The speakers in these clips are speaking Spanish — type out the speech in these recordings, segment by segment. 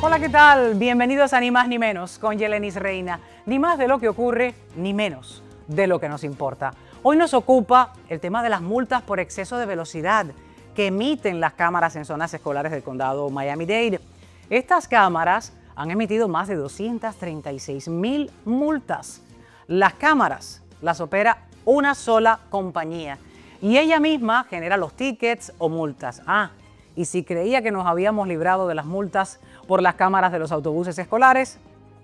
Hola, ¿qué tal? Bienvenidos a Ni Más Ni Menos con Yelenis Reina. Ni más de lo que ocurre, ni menos de lo que nos importa. Hoy nos ocupa el tema de las multas por exceso de velocidad que emiten las cámaras en zonas escolares del condado Miami-Dade. Estas cámaras han emitido más de 236,000 multas. Las cámaras las opera una sola compañía y ella misma genera los tickets o multas. Y si creía que nos habíamos librado de las multas por las cámaras de los autobuses escolares,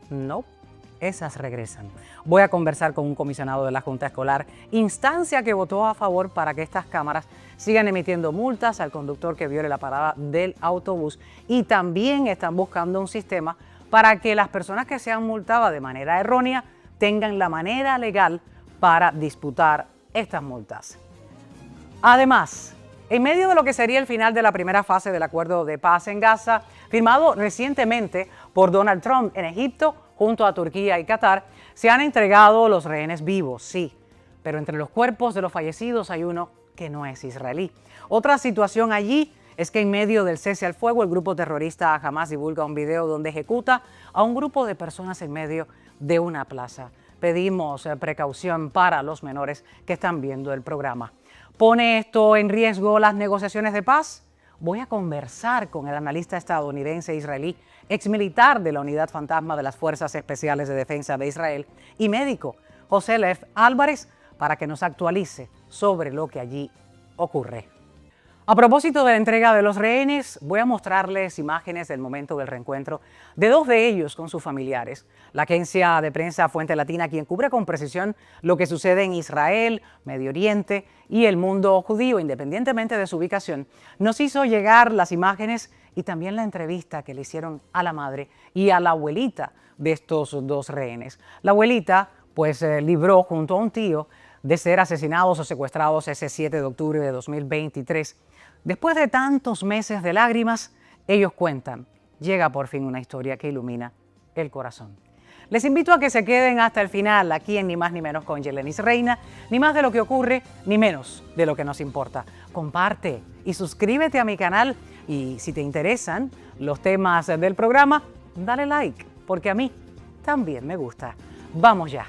no, esas regresan. Voy a conversar con un comisionado de la Junta Escolar, instancia que votó a favor para que estas cámaras sigan emitiendo multas al conductor que viole la parada del autobús, y también están buscando un sistema para que las personas que sean multadas de manera errónea tengan la manera legal para disputar estas multas. Además, en medio de lo que sería el final de la primera fase del acuerdo de paz en Gaza, firmado recientemente por Donald Trump en Egipto, junto a Turquía y Qatar, se han entregado los rehenes vivos, sí, pero entre los cuerpos de los fallecidos hay uno que no es israelí. Otra situación allí es que en medio del cese al fuego, el grupo terrorista Hamas divulga un video donde ejecuta a un grupo de personas en medio de una plaza. Pedimos precaución para los menores que están viendo el programa. ¿Pone esto en riesgo las negociaciones de paz? Voy a conversar con el analista estadounidense israelí, exmilitar de la Unidad Fantasma de las Fuerzas Especiales de Defensa de Israel y médico, José Lev Álvarez, para que nos actualice sobre lo que allí ocurre. A propósito de la entrega de los rehenes, voy a mostrarles imágenes del momento del reencuentro de dos de ellos con sus familiares. La agencia de prensa Fuente Latina, quien cubre con precisión lo que sucede en Israel, Medio Oriente y el mundo judío, independientemente de su ubicación, nos hizo llegar las imágenes y también la entrevista que le hicieron a la madre y a la abuelita de estos dos rehenes. La abuelita, libró junto a un tío de ser asesinados o secuestrados ese 7 de octubre de 2023. Después de tantos meses de lágrimas, ellos cuentan, llega por fin una historia que ilumina el corazón. Les invito a que se queden hasta el final aquí en Ni Más Ni Menos con Yelenis Reina. Ni más de lo que ocurre, ni menos de lo que nos importa. Comparte y suscríbete a mi canal, y si te interesan los temas del programa, dale like, porque a mí también me gusta. Vamos ya.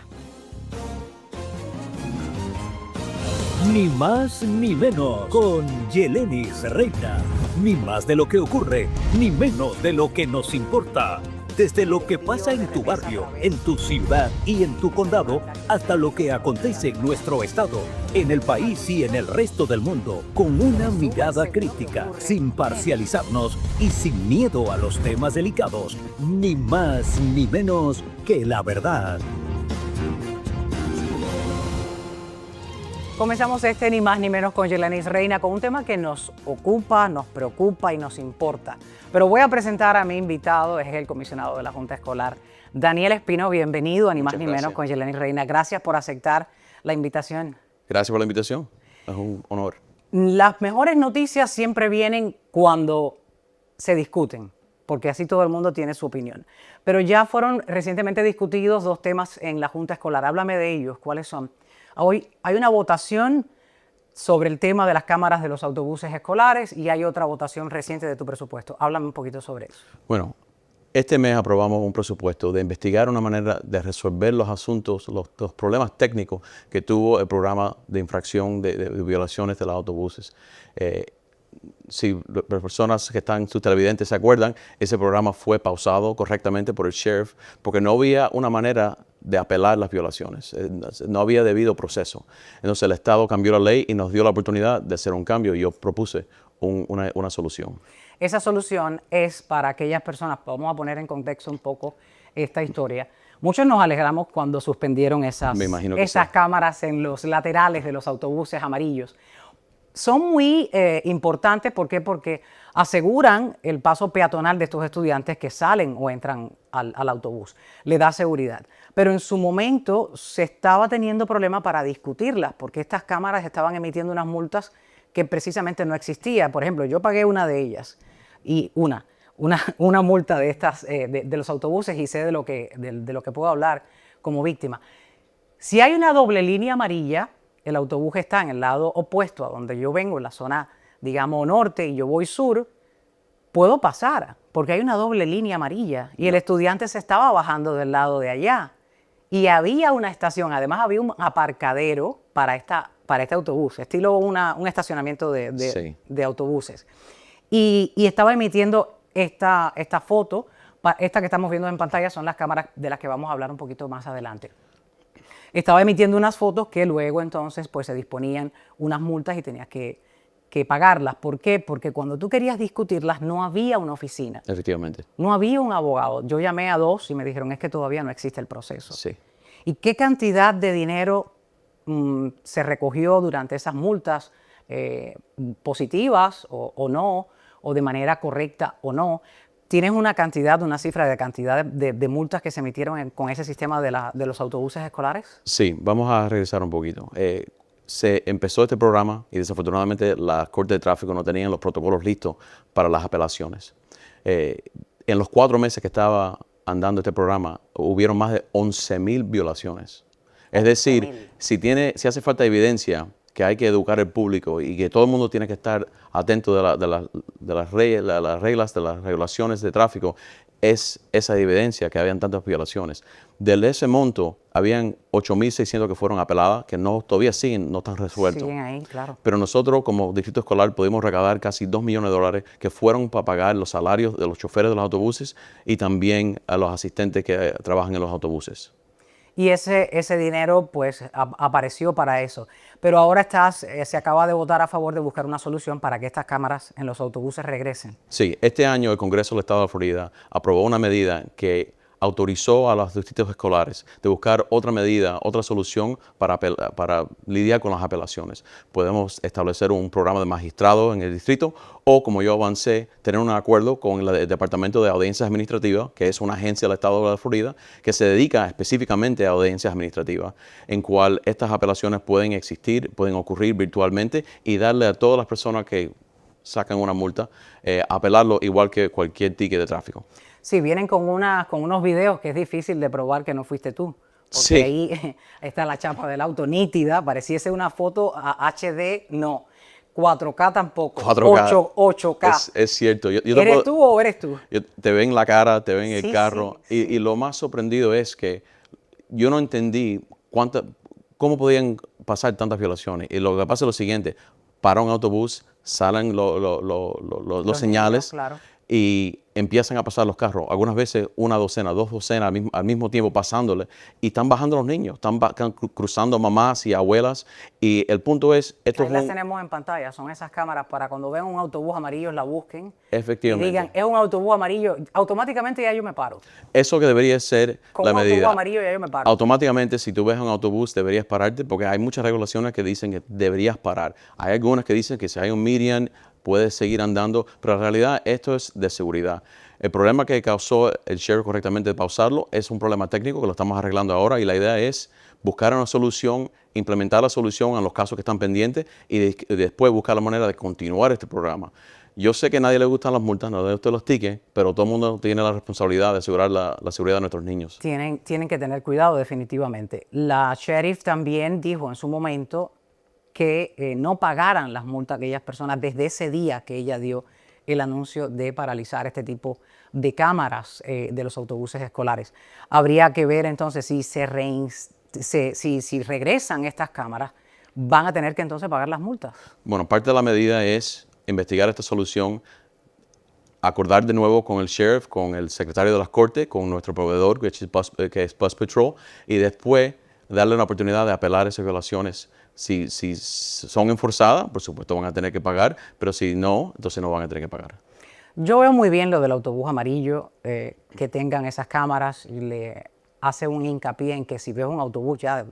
Ni más ni menos con Yelenis Reina. Ni más de lo que ocurre, ni menos de lo que nos importa. Desde lo que pasa en tu barrio, en tu ciudad y en tu condado, hasta lo que acontece en nuestro estado, en el país y en el resto del mundo, con una mirada crítica, sin parcializarnos y sin miedo a los temas delicados. Ni más ni menos que la verdad. Comenzamos este Ni Más Ni Menos con Yelenis Reina con un tema que nos ocupa, nos preocupa y nos importa. Pero voy a presentar a mi invitado, es el comisionado de la Junta Escolar, Daniel Espino. Bienvenido a Ni Más Ni Menos con Yelenis Reina. Gracias por aceptar la invitación. Gracias por la invitación, es un honor. Las mejores noticias siempre vienen cuando se discuten, porque así todo el mundo tiene su opinión. Pero ya fueron recientemente discutidos dos temas en la Junta Escolar. Háblame de ellos, ¿cuáles son? Hoy hay una votación sobre el tema de las cámaras de los autobuses escolares y hay otra votación reciente de tu presupuesto. Háblame un poquito sobre eso. Bueno, este mes aprobamos un presupuesto de investigar una manera de resolver los asuntos, los problemas técnicos que tuvo el programa de infracción de violaciones de los autobuses. Si las personas que están, sus televidentes se acuerdan, ese programa fue pausado correctamente por el sheriff porque no había una manera de apelar las violaciones, no había debido proceso. Entonces el Estado cambió la ley y nos dio la oportunidad de hacer un cambio y yo propuse una solución. Esa solución es para aquellas personas, vamos a poner en contexto un poco esta historia. Muchos nos alegramos cuando suspendieron esas cámaras en los laterales de los autobuses amarillos. Son muy importantes, ¿por qué? Porque aseguran el paso peatonal de estos estudiantes que salen o entran al autobús. Le da seguridad. Pero en su momento se estaba teniendo problemas para discutirlas, porque estas cámaras estaban emitiendo unas multas que precisamente no existían. Por ejemplo, yo pagué una de ellas, y una multa de estas de los autobuses, y sé de lo que puedo hablar como víctima. Si hay una doble línea amarilla, el autobús está en el lado opuesto a donde yo vengo, en la zona, digamos, norte, y yo voy sur, puedo pasar, porque hay una doble línea amarilla y el estudiante se estaba bajando del lado de allá. Y había una estación, además había un aparcadero para este autobús, estilo un estacionamiento Sí. de autobuses. Y estaba emitiendo esta foto, esta que estamos viendo en pantalla son las cámaras de las que vamos a hablar un poquito más adelante. Estaba emitiendo unas fotos que luego entonces pues se disponían unas multas y tenías que pagarlas. ¿Por qué? Porque cuando tú querías discutirlas no había una oficina, Efectivamente. no había un abogado. Yo llamé a dos y me dijeron es que todavía no existe el proceso. Sí. ¿Y qué cantidad de dinero se recogió durante esas multas positivas o no, o de manera correcta o no? ¿Tienes una cifra de cantidad de multas que se emitieron con ese sistema de los autobuses escolares? Sí, vamos a regresar un poquito. Se empezó este programa y desafortunadamente las cortes de tráfico no tenían los protocolos listos para las apelaciones. En los 4 meses que estaba andando este programa, hubieron más de 11,000 violaciones. Es decir, si hace falta evidencia que hay que educar al público y que todo el mundo tiene que estar atento de las reglas, de las regulaciones de tráfico, es esa evidencia que habían tantas violaciones. De ese monto, habían 8,600 que fueron apeladas, que todavía no están resueltos. Siguen ahí, claro. Pero nosotros, como distrito escolar, pudimos recaudar casi $2 millones que fueron para pagar los salarios de los choferes de los autobuses y también a los asistentes que trabajan en los autobuses. Y ese dinero pues apareció para eso. Pero ahora se acaba de votar a favor de buscar una solución para que estas cámaras en los autobuses regresen. Sí, este año el Congreso del Estado de Florida aprobó una medida que autorizó a los distritos escolares de buscar otra medida, otra solución para lidiar con las apelaciones. Podemos establecer un programa de magistrado en el distrito o, como yo avancé, tener un acuerdo con el Departamento de Audiencias Administrativas, que es una agencia del Estado de Florida que se dedica específicamente a audiencias administrativas, en cual estas apelaciones pueden existir, pueden ocurrir virtualmente y darle a todas las personas que sacan una multa, apelarlo igual que cualquier ticket de tráfico. Sí, vienen con unos videos que es difícil de probar que no fuiste tú. Porque Sí. ahí está la chapa del auto nítida, pareciese una foto a HD, no. 4K tampoco. 4K. 8K. Es cierto. Yo te ¿Eres tú o eres tú? Te ven la cara, te ven el Sí, carro. sí, Y lo más sorprendido es que yo no entendí cómo podían pasar tantas violaciones. Y lo que pasa es lo siguiente: para un autobús, salen los señales, niños, claro. y empiezan a pasar los carros. Algunas veces una docena, 2 docenas al mismo tiempo pasándole, y están bajando los niños, están cruzando mamás y abuelas. Y el punto es, esto Ahí es las tenemos en pantalla, son esas cámaras para cuando vean un autobús amarillo la busquen y efectivamente, digan, es un autobús amarillo, automáticamente ya yo me paro. eso que debería ser Con la un autobús medida. amarillo ya yo me paro. Automáticamente, si tú ves un autobús, deberías pararte, porque hay muchas regulaciones que dicen que deberías parar. Hay algunas que dicen que si hay un median, puedes seguir andando, pero en realidad esto es de seguridad. El problema que causó el sheriff correctamente de pausarlo es un problema técnico que lo estamos arreglando ahora, y la idea es buscar una solución, implementar la solución en los casos que están pendientes y después buscar la manera de continuar este programa. Yo sé que a nadie le gustan las multas, no le gustan los tickets, pero todo el mundo tiene la responsabilidad de asegurar la seguridad de nuestros niños. Tienen que tener cuidado definitivamente. La sheriff también dijo en su momento que no pagaran las multas a aquellas personas desde ese día que ella dio el anuncio de paralizar este tipo de cámaras de los autobuses escolares. Habría que ver entonces si regresan estas cámaras, van a tener que entonces pagar las multas. Bueno, parte de la medida es investigar esta solución, acordar de nuevo con el sheriff, con el secretario de las cortes, con nuestro proveedor, que es Bus Patrol, y después darle una oportunidad de apelar esas violaciones. Si son enforzadas, por supuesto van a tener que pagar, pero si no, entonces no van a tener que pagar. Yo veo muy bien lo del autobús amarillo, que tengan esas cámaras, y le hace un hincapié en que si ves un autobús ya,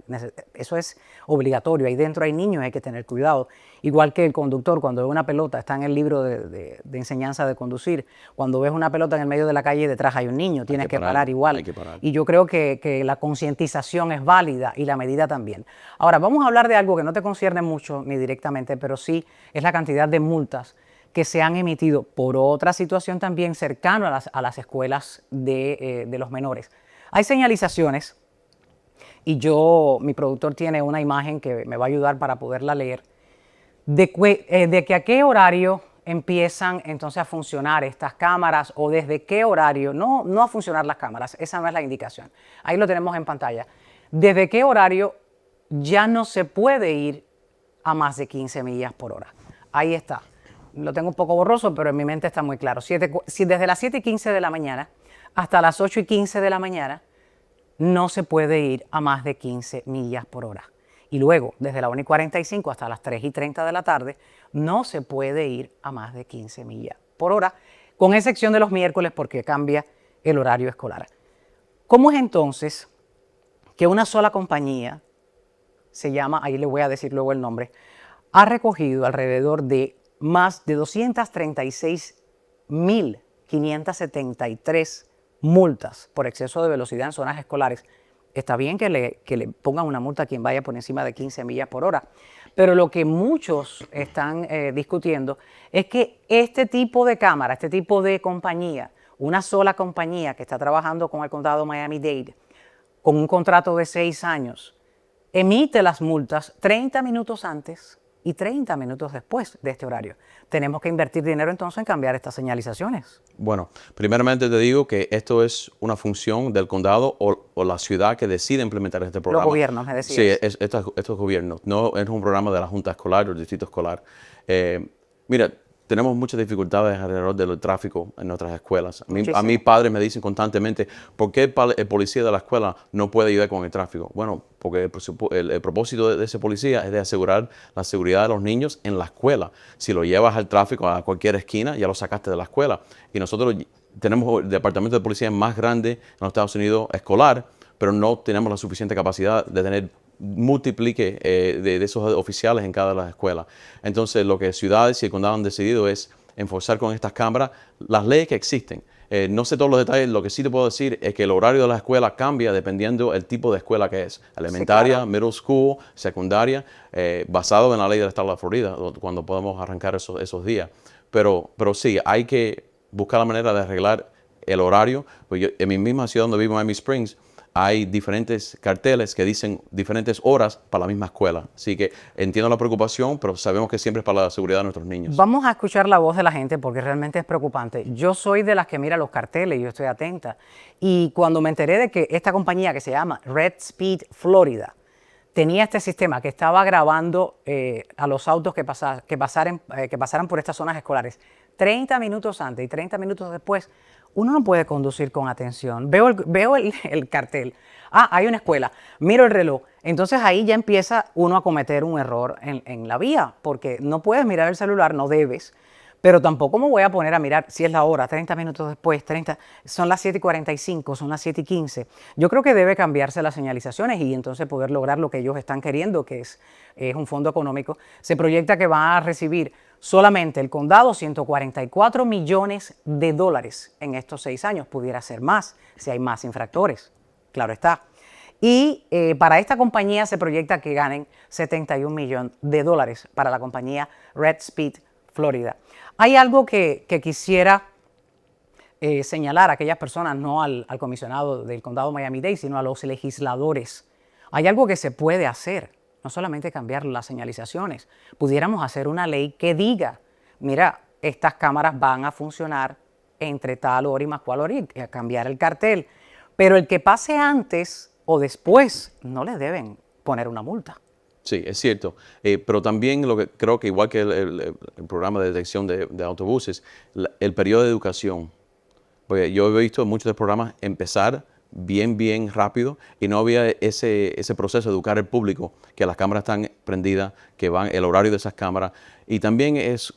eso es obligatorio, ahí dentro hay niños, hay que tener cuidado. Igual que el conductor, cuando ve una pelota, está en el libro de enseñanza de conducir, cuando ves una pelota en el medio de la calle y detrás hay un niño, tienes que parar igual. Hay que parar. Y yo creo que la concientización es válida y la medida también. Ahora, vamos a hablar de algo que no te concierne mucho ni directamente, pero sí es la cantidad de multas que se han emitido por otra situación también cercano a las escuelas de los menores. Hay señalizaciones y mi productor tiene una imagen que me va a ayudar para poderla leer, de que a qué horario empiezan entonces a funcionar estas cámaras o desde qué horario, no a funcionar las cámaras, esa no es la indicación. Ahí lo tenemos en pantalla. ¿Desde qué horario ya no se puede ir a más de 15 millas por hora? Ahí está. Lo tengo un poco borroso, pero en mi mente está muy claro. Si desde las 7:15 de la mañana hasta las 8:15 de la mañana no se puede ir a más de 15 millas por hora. Y luego, desde la 1:45 hasta las 3:30 de la tarde, no se puede ir a más de 15 millas por hora, con excepción de los miércoles porque cambia el horario escolar. ¿Cómo es entonces que una sola compañía, se llama, ahí le voy a decir luego el nombre, ha recogido alrededor de más de 236.573 multas por exceso de velocidad en zonas escolares? Está bien que le pongan una multa a quien vaya por encima de 15 millas por hora, pero lo que muchos están discutiendo es que este tipo de cámara, este tipo de compañía, una sola compañía que está trabajando con el condado Miami-Dade, con un contrato de 6 años, emite las multas 30 minutos antes y 30 minutos después de este horario. Tenemos que invertir dinero entonces en cambiar estas señalizaciones. Bueno, primeramente te digo que esto es una función del condado o la ciudad que decide implementar este programa. Los gobiernos, me decías. Sí, estos gobiernos. No es un programa de la Junta Escolar o el Distrito Escolar. Mira, tenemos muchas dificultades alrededor del tráfico en nuestras escuelas. A mis padres me dicen constantemente, ¿por qué el policía de la escuela no puede ayudar con el tráfico? Bueno, porque el propósito de ese policía es de asegurar la seguridad de los niños en la escuela. Si lo llevas al tráfico a cualquier esquina, ya lo sacaste de la escuela. Y nosotros tenemos el departamento de policía más grande en los Estados Unidos escolar, pero no tenemos la suficiente capacidad de tener multiplique de esos oficiales en cada de las escuelas. Entonces, lo que ciudades y el condado han decidido es enforzar con estas cámaras las leyes que existen. No sé todos los detalles, lo que sí te puedo decir es que el horario de la escuela cambia dependiendo del tipo de escuela que es. Elementaria, sí, claro, middle school, secundaria, basado en la ley del estado de la Florida, cuando podemos arrancar esos días. Pero sí, hay que buscar la manera de arreglar el horario. Pues en mi misma ciudad donde vivo, Miami Springs, hay diferentes carteles que dicen diferentes horas para la misma escuela. Así que entiendo la preocupación, pero sabemos que siempre es para la seguridad de nuestros niños. Vamos a escuchar la voz de la gente porque realmente es preocupante. Yo soy de las que mira los carteles y yo estoy atenta. Y cuando me enteré de que esta compañía que se llama Red Speed Florida tenía este sistema que estaba grabando a los autos que pasaran por estas zonas escolares 30 minutos antes y 30 minutos después, uno no puede conducir con atención. Veo el cartel. Ah, hay una escuela. Miro el reloj. Entonces ahí ya empieza uno a cometer un error en la vía, porque no puedes mirar el celular, no debes, pero tampoco me voy a poner a mirar si es la hora, 30 minutos después, son las 7:45, son las 7:15. Yo creo que debe cambiarse las señalizaciones y entonces poder lograr lo que ellos están queriendo, que es un fondo económico. Se proyecta que va a recibir solamente el condado $144 millones en estos 6 años. Pudiera ser más si hay más infractores, claro está. Y para esta compañía se proyecta que ganen $71 millones para la compañía Red Speed Florida. Hay algo que quisiera señalar a aquellas personas, no al comisionado del condado Miami-Dade, sino a los legisladores. Hay algo que se puede hacer, no solamente cambiar las señalizaciones. Pudiéramos hacer una ley que diga, mira, estas cámaras van a funcionar entre tal hora y más cual hora y cambiar el cartel. Pero el que pase antes o después, no le deben poner una multa. Sí, es cierto, pero también lo que creo que igual que el programa de detección de autobuses, el periodo de educación, porque yo he visto muchos de los programas empezar bien rápido y no había ese proceso de educar al público, que las cámaras están prendidas, que van el horario de esas cámaras, y también es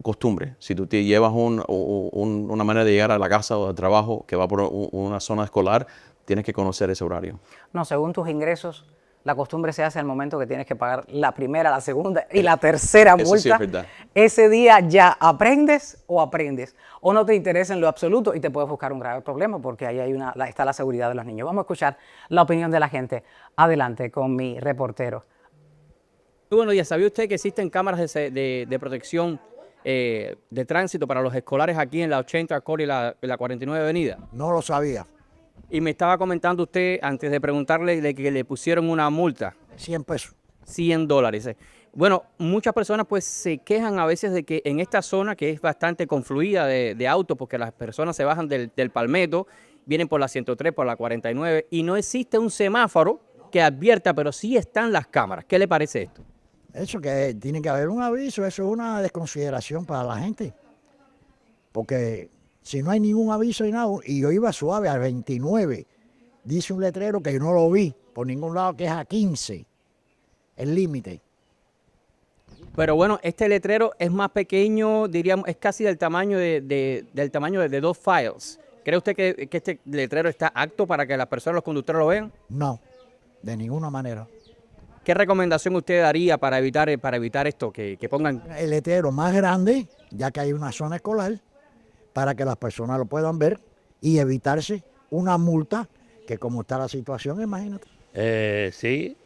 costumbre. Si tú te llevas una manera de llegar a la casa o al trabajo que va por una zona escolar, tienes que conocer ese horario. No, según tus ingresos, la costumbre se hace al momento que tienes que pagar la primera, la segunda y la tercera multa. Eso sí es verdad. Ese día ya aprendes o no te interesa en lo absoluto y te puedes buscar un grave problema porque ahí está la seguridad de los niños. Vamos a escuchar la opinión de la gente. Adelante con mi reportero. Muy buenos días. ¿Sabía usted que existen cámaras de protección de tránsito para los escolares aquí en la 80 Core y la 49 Avenida? No lo sabía. Y me estaba comentando usted, antes de preguntarle, de que le pusieron una multa. 100 pesos. $100. Bueno, muchas personas pues se quejan a veces de que en esta zona que es bastante confluida de autos, porque las personas se bajan del Palmetto, vienen por la 103, por la 49 y no existe un semáforo que advierta, pero sí están las cámaras. ¿Qué le parece esto? Eso que tiene que haber un aviso, eso es una desconsideración para la gente. Porque si no hay ningún aviso y nada, y yo iba suave al 29, dice un letrero que yo no lo vi por ningún lado, que es a 15, el límite. Pero bueno, este letrero es más pequeño, diríamos, es casi del tamaño del tamaño de dos files. ¿Cree usted que este letrero está apto para que las personas, los conductores lo vean? No, de ninguna manera. ¿Qué recomendación usted daría para evitar esto? Que pongan... El letrero más grande, ya que hay una zona escolar, para que las personas lo puedan ver y evitarse una multa, que como está la situación, imagínate. Sí,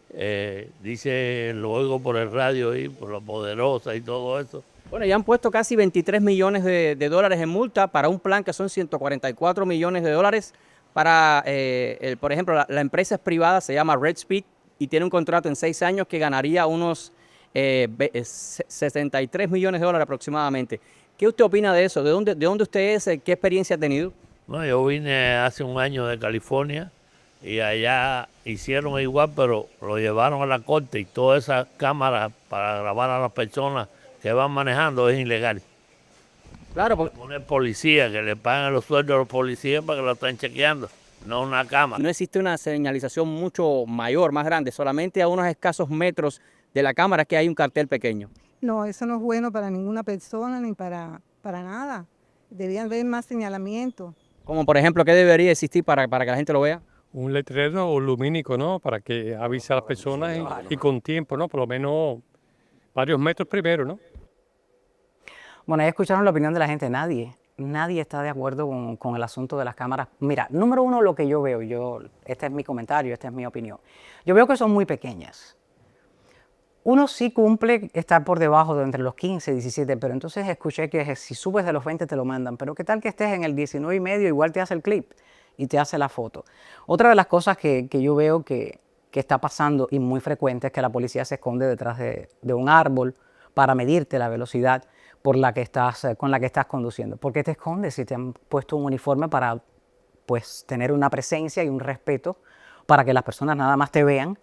dice, lo oigo por el radio y por la Poderosa y todo eso. Bueno, ya han puesto casi 23 millones de dólares en multa para un plan que son 144 millones de dólares para, por ejemplo, la empresa es privada, se llama Red Speed y tiene un contrato en 6 años que ganaría unos 63 millones de dólares aproximadamente. ¿Qué usted opina de eso? ¿De dónde usted es? ¿Qué experiencia ha tenido? No, yo vine hace un año de California y allá hicieron igual, pero lo llevaron a la corte y todas esas cámaras para grabar a las personas que van manejando es ilegal. Claro, porque Poner policía, que le pagan los sueldos a los policías para que lo estén chequeando, no una cámara. no existe una señalización mucho mayor, más grande, solamente a unos escasos metros de la cámara que hay un cartel pequeño. No, eso no es bueno para ninguna persona ni para nada. Deberían haber más señalamiento. Como por ejemplo, ¿qué debería existir para que la gente lo vea? Un letrero lumínico, ¿no? Para que avise a las personas y con tiempo, ¿no? Por lo menos varios metros primero, ¿no? Bueno, ya escucharon la opinión de la gente. Nadie está de acuerdo con el asunto de las cámaras. Mira, número uno, lo que yo veo, este es mi comentario, esta es mi opinión. Yo veo que son muy pequeñas. Uno sí cumple estar por debajo de entre los 15 y 17, pero entonces escuché que si subes de los 20 te lo mandan. Pero ¿qué tal que estés en el 19 y medio? Igual te hace el clip y te hace la foto. Otra de las cosas que yo veo que está pasando y muy frecuente es que la policía se esconde detrás de un árbol para medirte la velocidad con la que estás conduciendo. ¿Por qué te escondes si te han puesto un uniforme para pues, tener una presencia y un respeto para que las personas nada más te vean,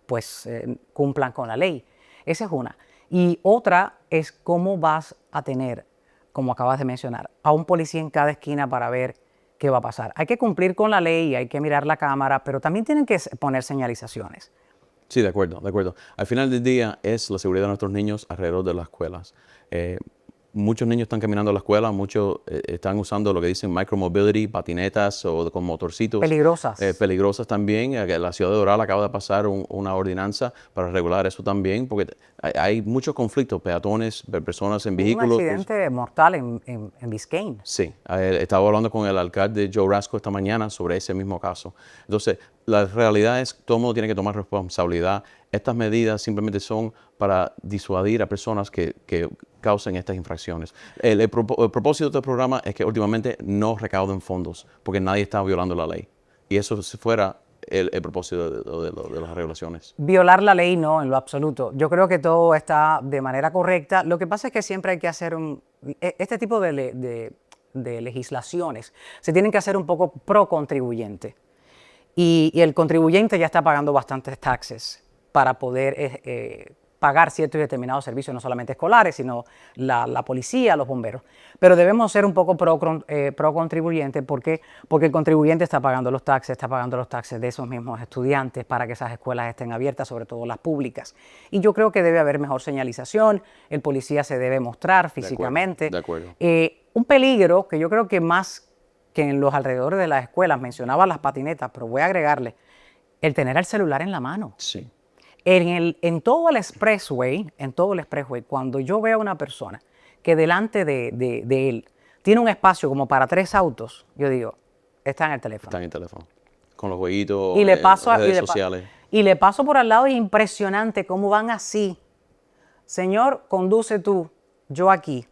pues cumplan con la ley? Esa es una. Y otra es cómo vas a tener, como acabas de mencionar, a un policía en cada esquina para ver qué va a pasar. Hay que cumplir con la ley, hay que mirar la cámara, pero también tienen que poner señalizaciones. Sí, de acuerdo, de acuerdo. Al final del día es la seguridad de nuestros niños alrededor de las escuelas. Muchos niños están caminando a la escuela, muchos están usando lo que dicen micromobility, patinetas o con motorcitos. Peligrosas. Peligrosas también. La ciudad de Doral acaba de pasar una ordenanza para regular eso también, porque hay muchos conflictos, peatones, personas en vehículos. Un accidente mortal en Biscayne. Sí, estaba hablando con el alcalde Joe Rasco esta mañana sobre ese mismo caso. Entonces, la realidad es que todo el mundo tiene que tomar responsabilidad. Estas medidas simplemente son para disuadir a personas que causen estas infracciones. El propósito de este programa es que últimamente no recauden fondos, porque nadie está violando la ley. Y eso si fuera el propósito de las regulaciones. Violar la ley no, en lo absoluto. Yo creo que todo está de manera correcta. Lo que pasa es que siempre hay que hacer este tipo de legislaciones se tienen que hacer un poco pro contribuyente. Y el contribuyente ya está pagando bastantes taxes para poder pagar ciertos y determinados servicios, no solamente escolares, sino la policía, los bomberos. Pero debemos ser un poco pro contribuyente. ¿Por qué? Porque el contribuyente está pagando los taxes de esos mismos estudiantes para que esas escuelas estén abiertas, sobre todo las públicas. Y yo creo que debe haber mejor señalización, el policía se debe mostrar físicamente. De acuerdo. Un peligro que yo creo que más que en los alrededores de las escuelas, mencionaba las patinetas, pero voy a agregarle, el tener el celular en la mano. Sí. En todo el expressway, cuando yo veo a una persona que delante de él tiene un espacio como para 3 autos, yo digo, está en el teléfono. Está en el teléfono. Con los jueguitos, Y le paso, las redes sociales. y le paso por al lado, y es impresionante cómo van así. Señor, conduce tú, yo aquí.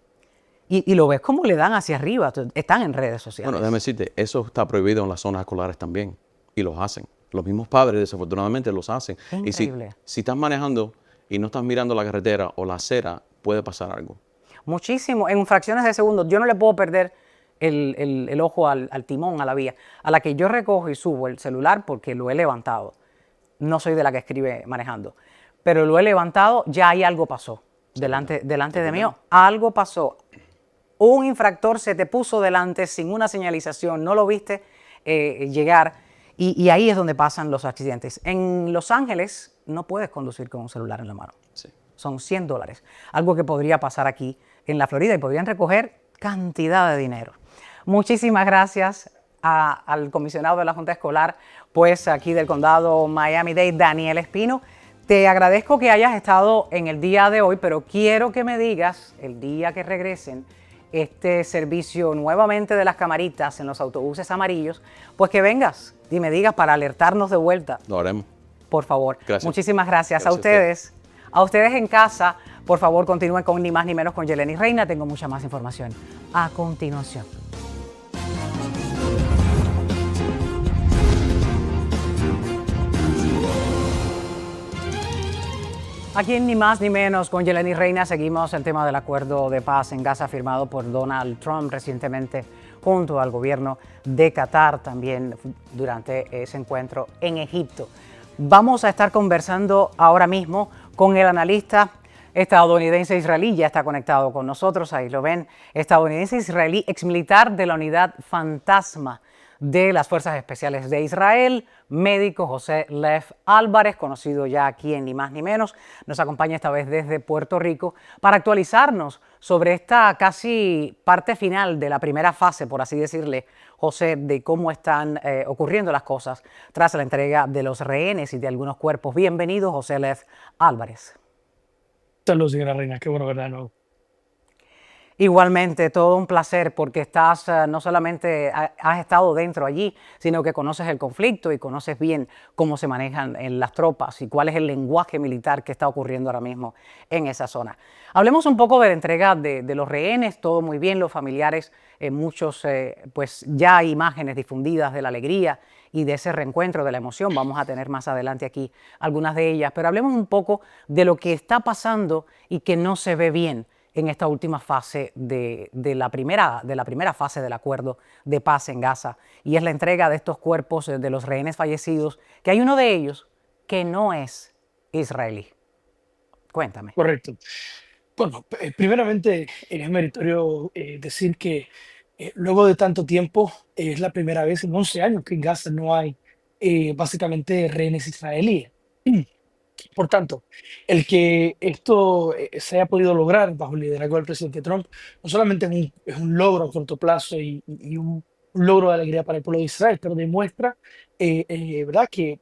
Y lo ves como le dan hacia arriba, están en redes sociales. Bueno, déjame decirte, eso está prohibido en las zonas escolares también, y los hacen. Los mismos padres, desafortunadamente, los hacen. Es y increíble. si estás manejando y no estás mirando la carretera o la acera, puede pasar algo. Muchísimo, en fracciones de segundos. Yo no le puedo perder el ojo al timón, a la vía. A la que yo recojo y subo el celular porque lo he levantado. No soy de la que escribe manejando, pero lo he levantado, ya ahí algo pasó delante de mí. Algo pasó. Un infractor se te puso delante sin una señalización, no lo viste llegar y ahí es donde pasan los accidentes. En Los Ángeles no puedes conducir con un celular en la mano. Sí. Son $100, algo que podría pasar aquí en la Florida y podrían recoger cantidad de dinero. Muchísimas gracias al comisionado de la Junta Escolar, pues aquí del condado Miami-Dade, Daniel Espino. Te agradezco que hayas estado en el día de hoy, pero quiero que me digas el día que regresen este servicio nuevamente de las camaritas en los autobuses amarillos, pues que vengas y me digas para alertarnos de vuelta. Lo haremos. Por favor. Gracias. Muchísimas gracias. Gracias a ustedes. A ustedes en casa, por favor, continúen con Ni Más Ni Menos con Yelenis Reina. Tengo mucha más información a continuación. Aquí en Ni Más Ni Menos con Yelenis Reina seguimos el tema del acuerdo de paz en Gaza firmado por Donald Trump recientemente junto al gobierno de Qatar, también durante ese encuentro en Egipto. Vamos a estar conversando ahora mismo con el analista estadounidense israelí, ya está conectado con nosotros, ahí lo ven, estadounidense israelí, exmilitar de la unidad Fantasma de las Fuerzas Especiales de Israel, médico José Lev Álvarez, conocido ya aquí en Ni Más Ni Menos, nos acompaña esta vez desde Puerto Rico para actualizarnos sobre esta casi parte final de la primera fase, por así decirle, José, de cómo están ocurriendo las cosas tras la entrega de los rehenes y de algunos cuerpos. Bienvenido, José Lev Álvarez. Saludos, señora Reina, qué bueno verla de nuevo. Igualmente, todo un placer porque estás, no solamente has estado dentro allí, sino que conoces el conflicto y conoces bien cómo se manejan las tropas y cuál es el lenguaje militar que está ocurriendo ahora mismo en esa zona. Hablemos un poco de la entrega de los rehenes, todo muy bien, los familiares, muchos, pues ya hay imágenes difundidas de la alegría y de ese reencuentro, de la emoción. Vamos a tener más adelante aquí algunas de ellas, pero hablemos un poco de lo que está pasando y que no se ve bien en esta última fase de la primera fase del acuerdo de paz en Gaza, y es la entrega de estos cuerpos de los rehenes fallecidos, que hay uno de ellos que no es israelí. Cuéntame. Correcto. Bueno, primeramente es meritorio decir que luego de tanto tiempo es la primera vez en 11 años que en Gaza no hay básicamente rehenes israelíes. Por tanto, el que esto se haya podido lograr bajo el liderazgo del presidente Trump no solamente es un logro a corto plazo y un logro de alegría para el pueblo de Israel, pero demuestra ¿verdad? Que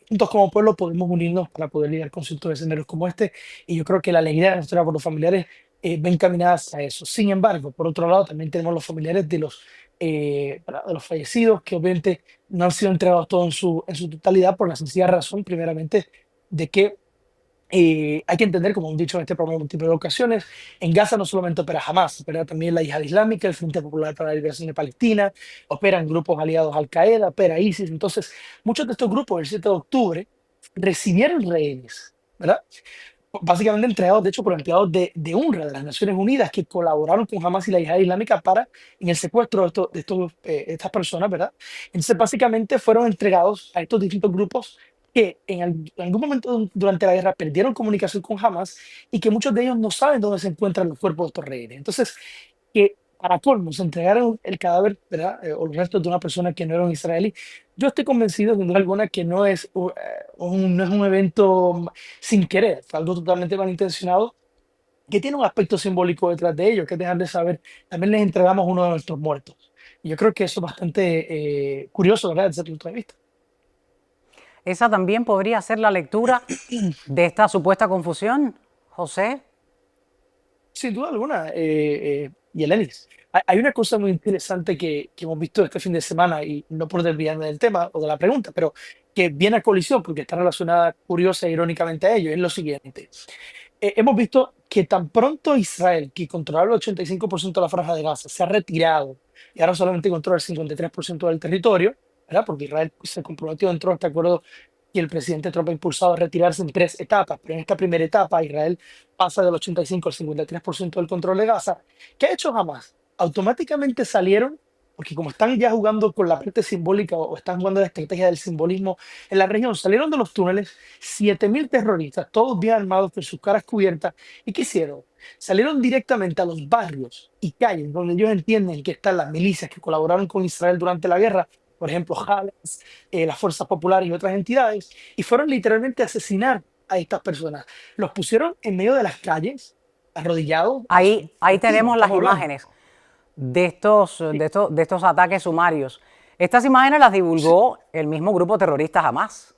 juntos como pueblo podemos unirnos para poder lidiar con ciertos escenarios como este, y yo creo que la alegría de nuestra por los familiares va encaminada hacia eso. Sin embargo, por otro lado, también tenemos los familiares ¿verdad? De los fallecidos, que obviamente no han sido entregados todos en su totalidad por la sencilla razón, primeramente, de que hay que entender, como hemos dicho en este programa en múltiples ocasiones, en Gaza no solamente opera Hamas, opera también la Yihad Islámica, el Frente Popular para la Liberación de Palestina, operan grupos aliados Al Qaeda, opera ISIS. Entonces, muchos de estos grupos el 7 de octubre recibieron rehenes, ¿verdad? Básicamente entregados, de hecho, por empleados de UNRWA, de las Naciones Unidas, que colaboraron con Hamas y la Yihad Islámica en el secuestro de estas personas, ¿verdad? Entonces, básicamente fueron entregados a estos distintos grupos que en algún momento durante la guerra perdieron comunicación con Hamas y que muchos de ellos no saben dónde se encuentran los cuerpos de estos rehenes. Entonces, que para colmo se entregaron el cadáver, ¿verdad? O los restos de una persona que no era un israelí. Yo estoy convencido, sin duda alguna, que no es no es un evento sin querer, fue algo totalmente malintencionado, que tiene un aspecto simbólico detrás de ello, que es dejar de saber, también les entregamos uno de nuestros muertos. Y yo creo que eso es bastante curioso, ¿verdad?, desde ese punto de vista. Esa también podría ser la lectura de esta supuesta confusión, José. Sin duda alguna, Yelenis. Hay una cosa muy interesante que hemos visto este fin de semana, y no por desviarme del tema o de la pregunta, pero que viene a colisión porque está relacionada curiosa e irónicamente a ello, es lo siguiente. Hemos visto que tan pronto Israel, que controlaba el 85% de la franja de Gaza, se ha retirado y ahora solamente controla el 53% del territorio, ¿verdad? Porque Israel se comprometió dentro de este acuerdo que el presidente Trump ha impulsado a retirarse en 3 etapas, pero en esta primera etapa Israel pasa del 85 al 53% del control de Gaza. ¿Qué ha hecho Hamas? Automáticamente salieron, porque como están ya jugando con la parte simbólica o están jugando la estrategia del simbolismo en la región, salieron de los túneles 7.000 terroristas, todos bien armados con sus caras cubiertas. ¿Y qué hicieron? Salieron directamente a los barrios y calles donde ellos entienden que están las milicias que colaboraron con Israel durante la guerra, por ejemplo, Hamas, las fuerzas populares y otras entidades, y fueron literalmente a asesinar a estas personas. Los pusieron en medio de las calles, arrodillados. Ahí tenemos las Estamos hablando. imágenes de estos ataques sumarios. Estas imágenes las divulgó el mismo grupo terrorista Hamas.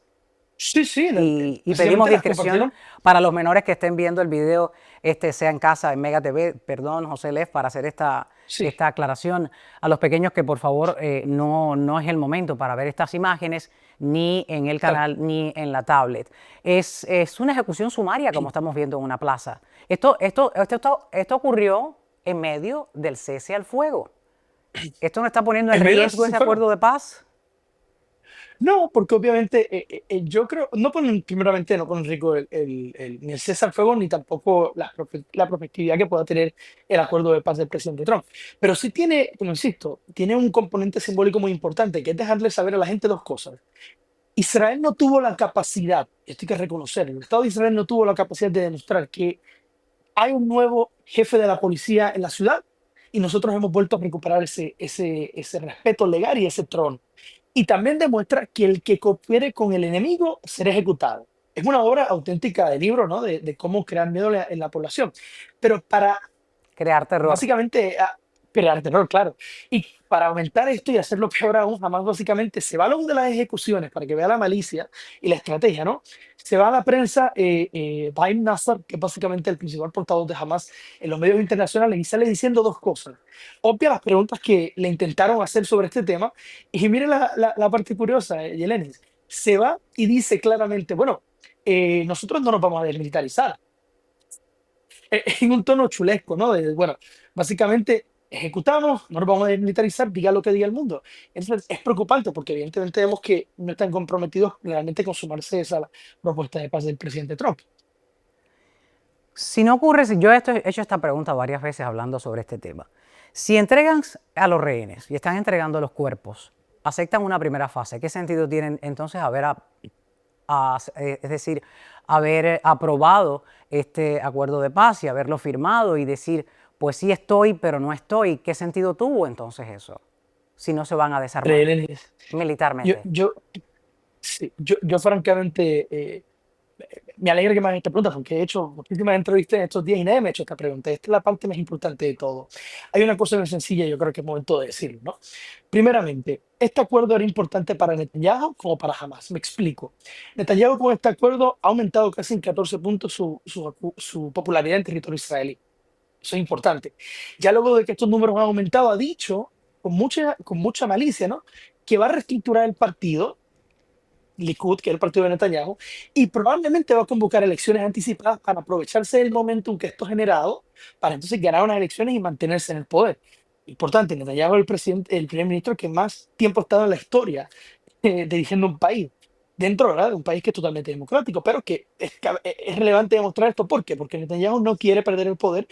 Sí, sí. Y básicamente pedimos las discreción compartieron. para los menores que estén viendo el video, sea en casa, en Mega TV. Perdón, José Lef, para hacer esta Sí. aclaración a los pequeños que por favor no es el momento para ver estas imágenes ni en el Claro. canal ni en la tablet. Es una ejecución sumaria como estamos viendo en una plaza. Esto ocurrió en medio del cese al fuego. ¿Esto no está poniendo en En medio del riesgo cese ese al fuego. acuerdo de paz? No, porque obviamente yo creo, primeramente no pone en riesgo ni el cese al fuego ni tampoco la prospectividad que pueda tener el acuerdo de paz del presidente Trump. Pero sí tiene, como insisto, tiene un componente simbólico muy importante, que es dejarle saber a la gente dos cosas. Israel no tuvo la capacidad, y esto hay que reconocerlo, el Estado de Israel no tuvo la capacidad de demostrar que hay un nuevo jefe de la policía en la ciudad y nosotros hemos vuelto a recuperar ese respeto legal y ese trono. Y también demuestra que el que coopere con el enemigo será ejecutado. Es una obra auténtica de libro, ¿no? De cómo crear miedo en la población. Pero para Crear terror. básicamente crear terror, claro. Y para aumentar esto y hacerlo peor aún, Hamas básicamente se va a lo de las ejecuciones para que vea la malicia y la estrategia, ¿no? Se va a la prensa, Baim Nassar, que es básicamente el principal portavoz de Hamas en los medios internacionales, y sale diciendo dos cosas. Obvia las preguntas que le intentaron hacer sobre este tema. Y mire la parte curiosa, Yeleni. Se va y dice claramente, bueno, nosotros no nos vamos a desmilitarizar. En un tono chulesco, ¿no? Bueno, básicamente ejecutamos, no nos vamos a desmilitarizar, diga lo que diga el mundo. Entonces es preocupante porque evidentemente vemos que no están comprometidos realmente con sumarse a esa propuesta de paz del presidente Trump. Si no ocurre, si yo he hecho esta pregunta varias veces hablando sobre este tema. Si entregan a los rehenes y están entregando los cuerpos, aceptan una primera fase, ¿qué sentido tienen entonces es decir, haber aprobado este acuerdo de paz y haberlo firmado y decir, pues sí estoy, pero no estoy? ¿Qué sentido tuvo entonces eso? Si no se van a desarmar Rehenes. militarmente. Sí, yo francamente me alegra que me hagas esta pregunta porque he hecho muchísimas entrevistas en estos días y nadie me ha hecho esta pregunta. Esta es la parte más importante de todo. Hay una cosa muy sencilla, yo creo que es momento de decirlo, ¿no? Primeramente, este acuerdo era importante para Netanyahu como para Hamas. Me explico. Netanyahu con este acuerdo ha aumentado casi en 14 puntos su popularidad en territorio israelí. Eso es importante. Ya luego de que estos números han aumentado, ha dicho con mucha malicia, ¿no? Que va a reestructurar el partido Likud, que es el partido de Netanyahu, y probablemente va a convocar elecciones anticipadas para aprovecharse del momentum que esto ha generado, para entonces ganar unas elecciones y mantenerse en el poder. Importante, Netanyahu es el primer ministro que más tiempo ha estado en la historia dirigiendo un país, dentro, ¿verdad?, de un país que es totalmente democrático, pero que es relevante demostrar esto. ¿Por qué? Porque Netanyahu no quiere perder el poder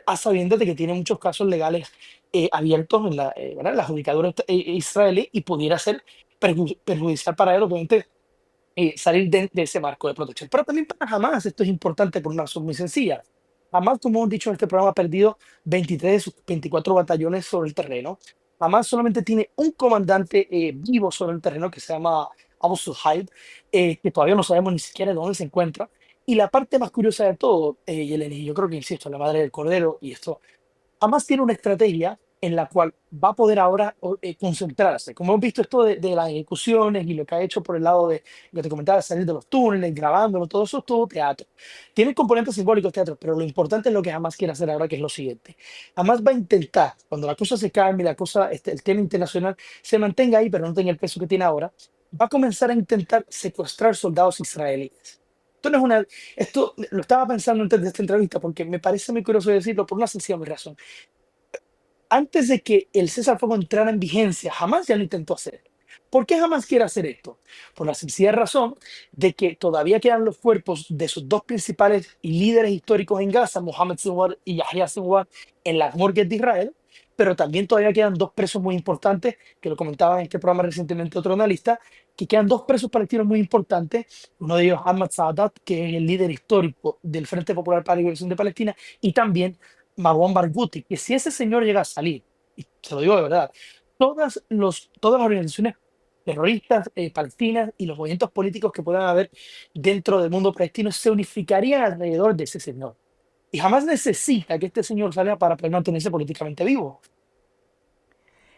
a sabiendas de que tiene muchos casos legales abiertos en ¿verdad?, en la judicatura israelí y pudiera ser perjudicial para él, obviamente, salir de ese marco de protección. Pero también para Hamas esto es importante por una razón muy sencilla. Hamas, como hemos dicho en este programa, ha perdido 23 de sus 24 batallones sobre el terreno. Hamas solamente tiene un comandante vivo sobre el terreno que se llama Abu Suhaib, que todavía no sabemos ni siquiera dónde se encuentra. Y la parte más curiosa de todo, Yeleni, yo creo que, insisto, la madre del cordero y esto, Hamas tiene una estrategia en la cual va a poder ahora concentrarse. Como hemos visto esto de las ejecuciones y lo que ha hecho por el lado de lo que te comentaba, salir de los túneles, grabándolo, todo eso es todo teatro. Tiene componentes simbólicos teatro, pero lo importante es lo que Hamas quiere hacer ahora, que es lo siguiente. Hamas va a intentar, cuando la cosa se calme, el tema internacional se mantenga ahí, pero no tenga el peso que tiene ahora, va a comenzar a intentar secuestrar soldados israelíes. Esto lo estaba pensando antes de esta entrevista porque me parece muy curioso decirlo por una sencilla razón. Antes de que el cese al fuego entrara en vigencia, Hamas ya lo intentó hacer. ¿Por qué Hamas quiere hacer esto? Por la sencilla razón de que todavía quedan los cuerpos de sus dos principales líderes históricos en Gaza, Mohammed Sinwar y Yahya Sinwar, en las morgues de Israel, pero también todavía quedan dos presos muy importantes, que lo comentaba en este programa recientemente otro analista, que quedan dos presos palestinos muy importantes, uno de ellos Ahmad Saadat, que es el líder histórico del Frente Popular para la Liberación de Palestina, y también Marwan Barghouti, que si ese señor llega a salir, y se lo digo de verdad, todas las organizaciones terroristas palestinas y los movimientos políticos que puedan haber dentro del mundo palestino se unificarían alrededor de ese señor. Y jamás necesita que este señor salga para poder mantenerse políticamente vivo.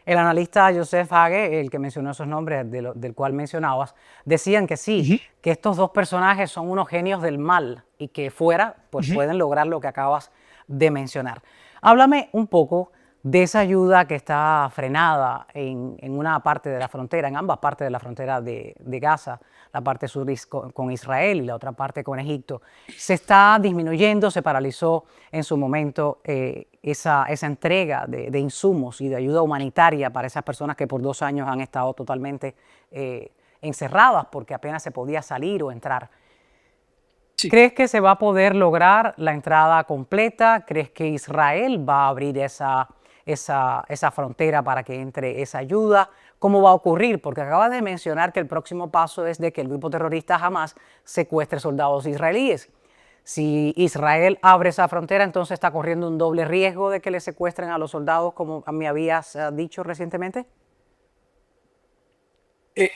El analista Joseph Hage, el que mencionó esos nombres del cual mencionabas, decían que sí, Ujú, que estos dos personajes son unos genios del mal y que fuera pues ujú. pueden lograr lo que acabas de mencionar. Háblame un poco de esa ayuda que está frenada en una parte de la frontera, en ambas partes de la frontera de Gaza, la parte sur con Israel y la otra parte con Egipto. Se está disminuyendo, se paralizó en su momento esa entrega de insumos y de ayuda humanitaria para esas personas que por 2 años han estado totalmente encerradas porque apenas se podía salir o entrar. Sí. ¿Crees que se va a poder lograr la entrada completa? ¿Crees que Israel va a abrir esa frontera para que entre esa ayuda? ¿Cómo va a ocurrir? Porque acabas de mencionar que el próximo paso es de que el grupo terrorista Hamas secuestre soldados israelíes. Si Israel abre esa frontera, entonces está corriendo un doble riesgo de que le secuestren a los soldados, como me habías dicho recientemente.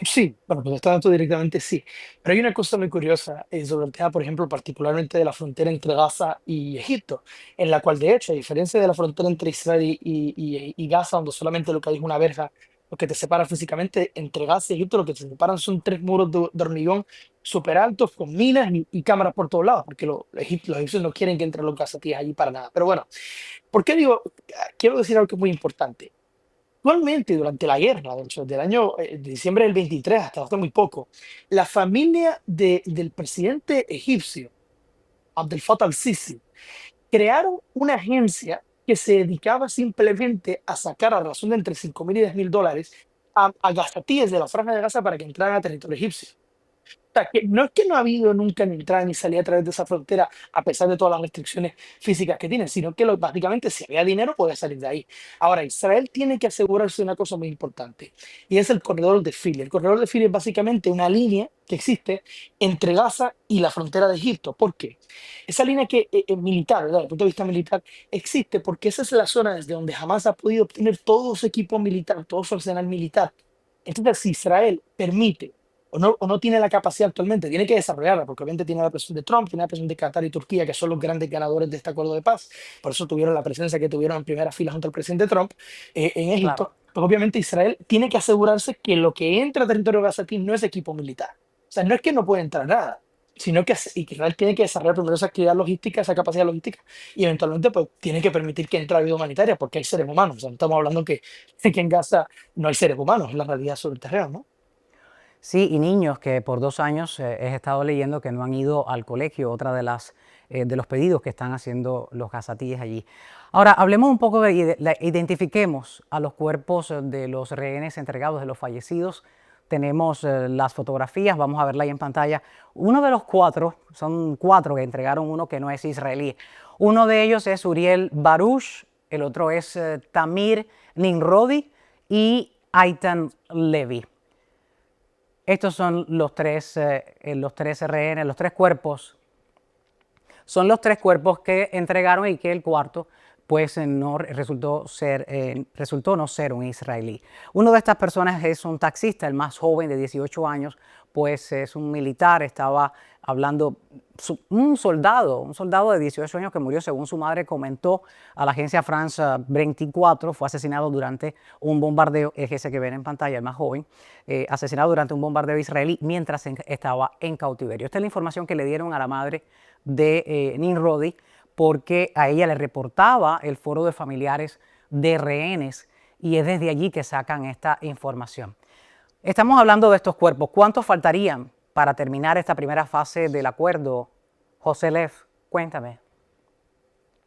Sí, bueno, pues está dando directamente sí. Pero hay una cosa muy curiosa sobre el tema, por ejemplo, particularmente de la frontera entre Gaza y Egipto, en la cual, de hecho, a diferencia de la frontera entre Israel y Gaza, donde solamente lo que hay es una verja, lo que te separa físicamente, entre Gaza y Egipto, lo que te separan son tres muros de hormigón súper altos, con minas y cámaras por todos lados, porque los egipcios no quieren que entren los gazatíes allí para nada. Pero bueno, ¿por qué digo? Quiero decir algo que es muy importante. Actualmente, durante la guerra, de hecho, del año de diciembre del 23 hasta hace muy poco, la familia del presidente egipcio, Abdel Fattah al-Sisi, crearon una agencia que se dedicaba simplemente a sacar a razón de entre 5.000 y 10.000 dólares a gazatíes de la Franja de Gaza para que entraran a territorio egipcio. Sea, que no es que no ha habido nunca ni entrada ni salida a través de esa frontera, a pesar de todas las restricciones físicas que tienen, sino que básicamente si había dinero puede salir de ahí. Ahora, Israel tiene que asegurarse de una cosa muy importante, y es el corredor de Fili. El corredor de Fili es básicamente una línea que existe entre Gaza y la frontera de Egipto. ¿Por qué? Esa línea que es militar, ¿verdad? Desde el punto de vista militar, existe porque esa es la zona desde donde jamás ha podido obtener todo su equipo militar, todo su arsenal militar. Entonces, si Israel permite o no tiene la capacidad actualmente, tiene que desarrollarla, porque obviamente tiene la presión de Trump, tiene la presión de Qatar y Turquía, que son los grandes ganadores de este acuerdo de paz, por eso tuvieron la presencia que tuvieron en primera fila junto al presidente Trump en Claro. Egipto, pues obviamente Israel tiene que asegurarse que lo que entra a territorio gazatí no es equipo militar. O sea, no es que no puede entrar nada, sino que Israel tiene que desarrollar primero esa actividad logística, esa capacidad logística, y eventualmente pues tiene que permitir que entre ayuda humanitaria, porque hay seres humanos. O sea, no estamos hablando que en Gaza no hay seres humanos, es la realidad sobre el terreno, ¿no? Sí, y niños que por 2 años he estado leyendo que no han ido al colegio, otra de los pedidos que están haciendo los gazatíes allí. Ahora, hablemos un poco identifiquemos a los cuerpos de los rehenes entregados, de los fallecidos. Tenemos las fotografías, vamos a verla ahí en pantalla. Uno de los 4, son 4 que entregaron, uno que no es israelí. Uno de ellos es Uriel Baruch, el otro es Tamir Nimrodi y Aitan Levi. Estos son los tres rehenes, los 3 cuerpos. Son los 3 cuerpos que entregaron y que el cuarto pues no resultó no ser un israelí. Uno de estas personas es un taxista, el más joven de 18 años, pues es un militar, estaba hablando, un soldado de 18 años que murió, según su madre comentó a la agencia France 24, fue asesinado durante un bombardeo, es ese que ven en pantalla, el más joven, asesinado durante un bombardeo israelí mientras estaba en cautiverio. Esta es la información que le dieron a la madre de Nimrodi, porque a ella le reportaba el foro de familiares de rehenes y es desde allí que sacan esta información. Estamos hablando de estos cuerpos. ¿Cuántos faltarían para terminar esta primera fase del acuerdo? José Lev, cuéntame.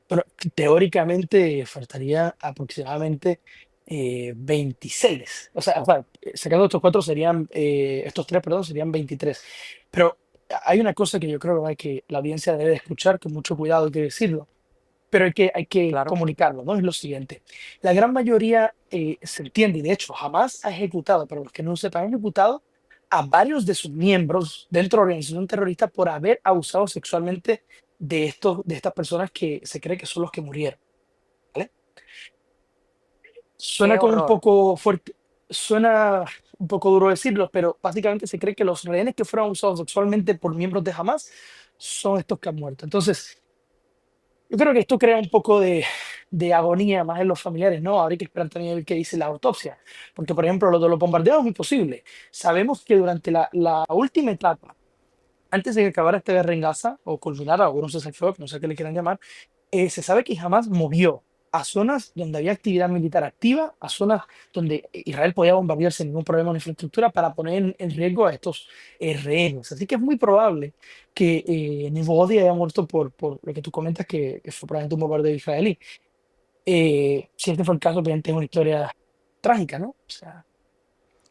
Pero teóricamente faltaría aproximadamente 26. O sea, sacando estos cuatro serían, estos tres, perdón, serían 23. Pero hay una cosa que yo creo que la audiencia debe de escuchar, con mucho cuidado hay que decirlo, pero hay que Claro. comunicarlo, ¿no? Es lo siguiente. La gran mayoría se entiende, y de hecho jamás ha ejecutado, pero los que no sepan, ha ejecutado a varios de sus miembros dentro de la organización terrorista por haber abusado sexualmente de estas personas que se cree que son los que murieron, ¿vale? Suena Qué como un horror. poco fuerte, suena un poco duro decirlo, pero básicamente se cree que los rehenes que fueron abusados sexualmente por miembros de Hamas son estos que han muerto. Entonces, yo creo que esto crea un poco de agonía más en los familiares, ¿no? Habría que esperar también a ver qué dice la autopsia, porque, por ejemplo, lo de los bombardeos es muy posible. Sabemos que durante la última etapa, antes de que acabara esta guerra en Gaza, o culminara, o no sé si fue, no sé qué le quieran llamar, se sabe que jamás movió a zonas donde había actividad militar activa, a zonas donde Israel podía bombardear sin ningún problema en infraestructura para poner en riesgo a estos rehenes. Así que es muy probable que Nebodi haya muerto por lo que tú comentas, que fue probablemente un bombardeo israelí. Si este fue el caso, obviamente es una historia trágica, ¿no? O sea,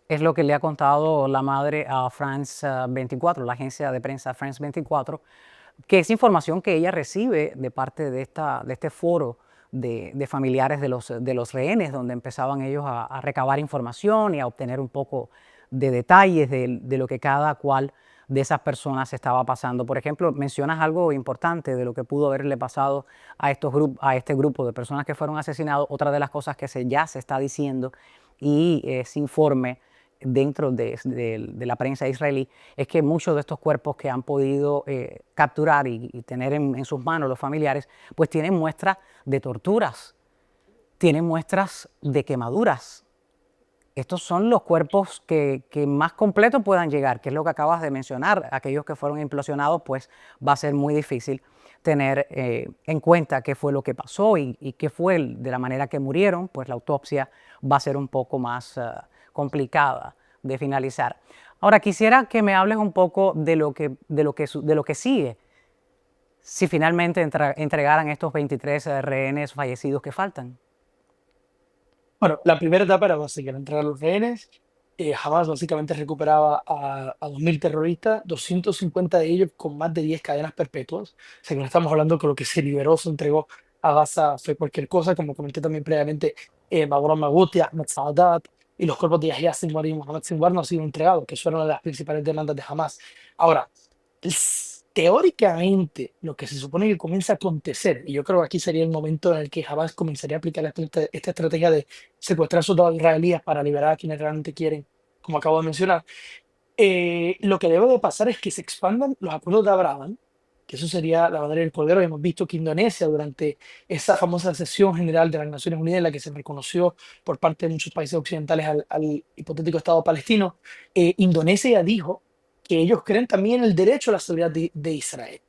Es lo que le ha contado la madre a France 24, la agencia de prensa France 24, que es información que ella recibe de parte de este foro de familiares de los rehenes, donde empezaban ellos a recabar información y a obtener un poco de detalles de lo que cada cual de esas personas estaba pasando. Por ejemplo, mencionas algo importante de lo que pudo haberle pasado a, a este grupo de personas que fueron asesinados. Otra de las cosas que ya se está diciendo y se informe dentro de la prensa israelí es que muchos de estos cuerpos que han podido capturar y tener en sus manos los familiares, pues tienen muestras de torturas, tienen muestras de quemaduras. Estos son los cuerpos que más completos puedan llegar, que es lo que acabas de mencionar. Aquellos que fueron implosionados, pues va a ser muy difícil tener en cuenta qué fue lo que pasó y qué fue de la manera que murieron, pues la autopsia va a ser un poco más complicada de finalizar. Ahora, quisiera que me hables un poco de lo que sigue, si finalmente entregaran estos 23 rehenes fallecidos que faltan. bueno, la primera etapa era básicamente entregar los rehenes. Hamas básicamente recuperaba a 2.000 terroristas, 250 de ellos con más de 10 cadenas perpetuas. O sea que no estamos hablando que lo que se liberó, se entregó a Gaza fue cualquier cosa, como comenté también previamente, Bagram Maguti, Ahmed Saadat y los cuerpos de Yahya Sinwar y Mohamed Sinwar no han sido entregados, que eso era una de las principales demandas de Hamas. Ahora, teóricamente, lo que se supone que comienza a acontecer, y yo creo que aquí sería el momento en el que Hamas comenzaría a aplicar esta estrategia de secuestrar soldados israelíes para liberar a quienes realmente quieren, como acabo de mencionar. Lo que debe de pasar es que se expandan los acuerdos de Abraham, que eso sería la bandera del Cordero. Hemos visto que Indonesia, durante esa famosa sesión general de las Naciones Unidas, en la que se reconoció por parte de muchos países occidentales al hipotético Estado palestino, Indonesia ya dijo que ellos creen también en el derecho a la seguridad de Israel.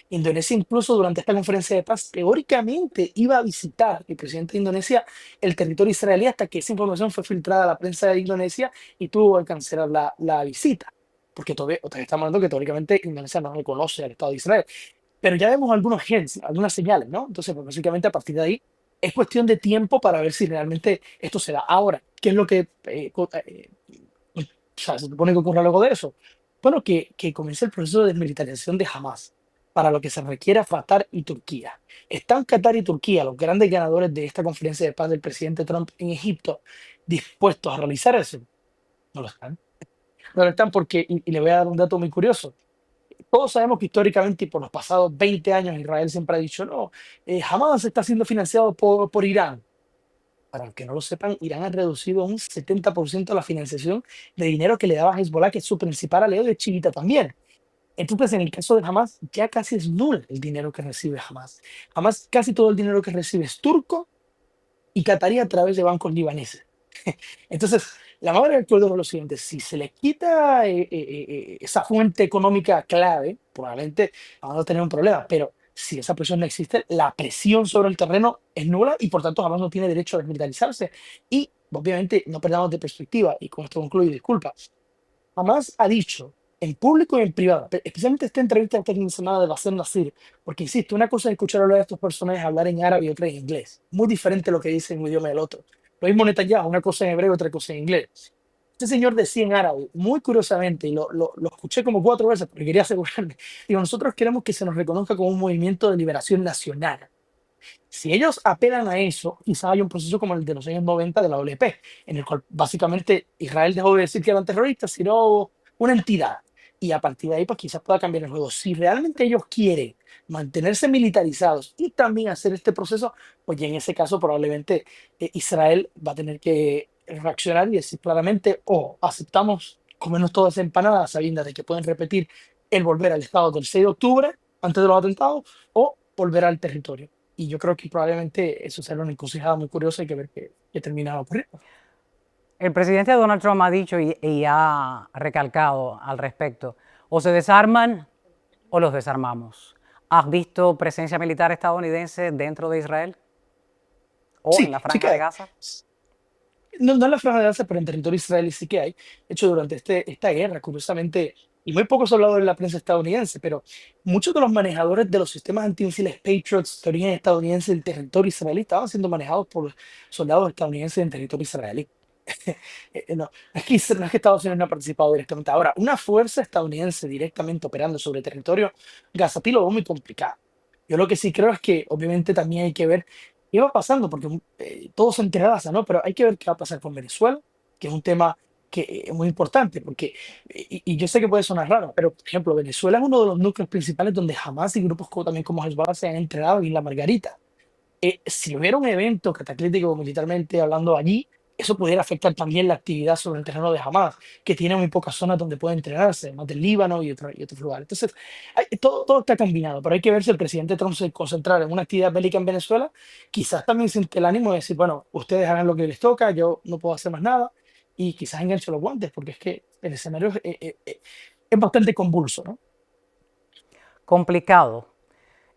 Indonesia incluso durante esta conferencia de paz teóricamente iba a visitar el presidente de Indonesia el territorio israelí hasta que esa información fue filtrada a la prensa de Indonesia y tuvo que cancelar la visita. Porque todavía estamos hablando que teóricamente Indonesia no reconoce al Estado de Israel. Pero ya vemos algunos hints, algunas señales, ¿no? Entonces, pues básicamente a partir de ahí es cuestión de tiempo para ver si realmente esto se da. Ahora, ¿qué es lo que o sea, se supone que ocurra luego de eso? Bueno, que comience el proceso de desmilitarización de Hamas, para lo que se requiere a Qatar y Turquía. ¿Están Qatar y Turquía, los grandes ganadores de esta conferencia de paz del presidente Trump en Egipto, dispuestos a realizar eso? No lo están. No lo están porque, y le voy a dar un dato muy curioso. Todos sabemos que históricamente y por los pasados 20 años Israel siempre ha dicho, no, Hamas está siendo financiado por Irán. Para los que no lo sepan, Irán ha reducido un 70% la financiación de dinero que le daba a Hezbollah, que es su principal aliado de chiita también. Entonces, en el caso de Hamas, ya casi es nulo el dinero que recibe Hamas. Hamas, casi todo el dinero que recibe es turco y catarí a través de bancos libaneses. Entonces, la madre del cordero es lo siguiente: si se les quita esa fuente económica clave, probablemente vamos a tener un problema, pero si esa presión no existe, la presión sobre el terreno es nula y por tanto Hamas no tiene derecho a desmilitarizarse. Y obviamente no perdamos de perspectiva, y con esto concluyo, disculpa, Hamas ha dicho en público y en privado, especialmente esta entrevista que mencionada de Bassem Nasir, porque insisto, una cosa es escuchar hablar de estos personajes hablar en árabe y otra en inglés, muy diferente lo que dicen en un idioma del otro. Lo mismo Netanyahu, una cosa en hebreo, otra cosa en inglés. Este señor decía en árabe, muy curiosamente, y lo escuché como 4 veces porque quería asegurarme, digo, nosotros queremos que se nos reconozca como un movimiento de liberación nacional. Si ellos apelan a eso, quizá hay un proceso como el de los años 90 de la OLP, en el cual básicamente Israel dejó de decir que eran terroristas, sino una entidad. Y a partir de ahí, pues quizás pueda cambiar el juego. Si realmente ellos quieren mantenerse militarizados y también hacer este proceso, pues ya en ese caso probablemente Israel va a tener que reaccionar y decir claramente, o aceptamos comernos todas esas empanadas sabiendo de que pueden repetir el volver al estado del 6 de octubre, antes de los atentados, o volver al territorio. Y yo creo que probablemente eso será una encrucijada muy curiosa, hay que ver qué termina ocurriendo. El presidente Donald Trump ha dicho y ha recalcado al respecto, o se desarman o los desarmamos. ¿Has visto presencia militar estadounidense dentro de Israel o en Sí, la sí que Franja de hay. Gaza? No en la Franja de Gaza, pero en territorio israelí sí que hay. De hecho, durante esta guerra, curiosamente, y muy poco se ha hablado en la prensa estadounidense, pero muchos de los manejadores de los sistemas antimisiles Patriots de origen estadounidense en territorio israelí estaban siendo manejados por soldados estadounidenses en territorio israelí. No, no es que Estados Unidos no ha participado directamente. Ahora, una fuerza estadounidense directamente operando sobre territorio gazatí lo veo muy complicado. Yo lo que sí creo es que obviamente también hay que ver qué va pasando, porque todo se entrelaza, ¿no? Pero hay que ver qué va a pasar con Venezuela, que es un tema que es muy importante, porque, y yo sé que puede sonar raro, pero por ejemplo, Venezuela es uno de los núcleos principales donde Hamas y grupos también como Hezbollah se han entrenado en la Margarita. Si hubiera un evento cataclítico militarmente hablando allí, eso pudiera afectar también la actividad sobre el terreno de Hamas, que tiene muy pocas zonas donde puede entrenarse, además del Líbano y otros lugares. Entonces, todo está combinado, pero hay que ver si el presidente Trump se concentra en una actividad bélica en Venezuela, quizás también siente el ánimo de decir, bueno, ustedes harán lo que les toca, yo no puedo hacer más nada, y quizás enganche los guantes, porque es que el escenario es bastante convulso, ¿no? Complicado.